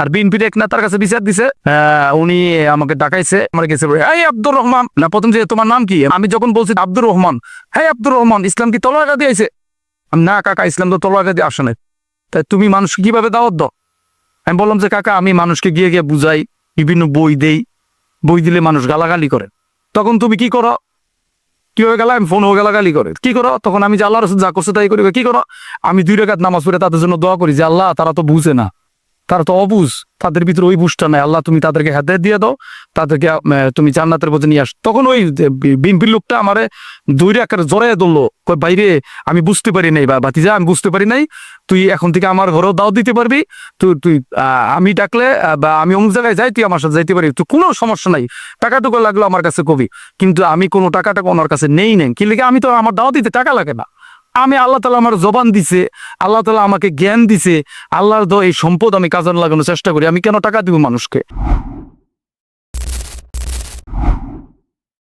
আর বিএনপির এক নেতার কাছে বিচার দিছে, উনি আমাকে ডাকাইছে, আমার কাছে এই আব্দুর রহমান না, প্রথম যে তোমার নাম কি, আমি যখন বলছি আব্দুর রহমান, হ্যাঁ আব্দুর রহমান, ইসলাম কি তলোয়ার দিয়ে আইছে? না কাকা, ইসলাম তো তলোয়ার দিয়ে আসে না। তাই তুমি মানুষকে কিভাবে দাওয়াত দাও? আমি বললাম যে কাকা, আমি মানুষকে গিয়ে গিয়ে বুঝাই, বিভিন্ন বই দেই, বই দিলে মানুষ গালাগালি করে। তখন তুমি কি করো? কিভাবে গেলা? আমি ফোন গালাগালি করে কি করো? তখন আমি যে আল্লাহ রসুল যা করছে তাই করি। কি করো? আমি 2 রাকাত নামাজ পড়ে তাদের জন্য দোয়া করি যে আল্লাহ, তারা তো বুঝে না, তারা তো অবুঝ, তাদের ভিতরে ওই বুঝটা নাই, আল্লাহ তুমি তাদেরকে হেদায়েত দিয়ে দাও, তাদেরকে তুমি জান্নাতের পথে নিয়ে আস। তখন ওই বিএনপির লোকটা আমারে 2 রাকাত জড়াইয়া ধরলো, কই বাইরে আমি বুঝতে পারি নাই, বা ভাতিজা আমি বুঝতে পারি নাই, তুই এখন থেকে আমার ঘরেও দাওয়াত দিতে পারবি, তুই আমি ডাকলে বা আমি অমুক জায়গায় যাই, তুই আমার সাথে যাইতে পারবি, তুই কোনো সমস্যা নাই, টাকা টুকু লাগলো আমার কাছে কবি, কিন্তু আমি কোনো টাকা ওনার কাছে নেই কি লিখে, আমি তো আমার দাওয়াত দিতে টাকা লাগে না। আমি আল্লাহ তালা আমার জবান দিছে, আল্লাহ তালা আমাকে জ্ঞান দিছে, আল্লাহর এই সম্পদ আমি কাজে লাগানোর চেষ্টা করি, আমি কেন টাকা দিব মানুষকে?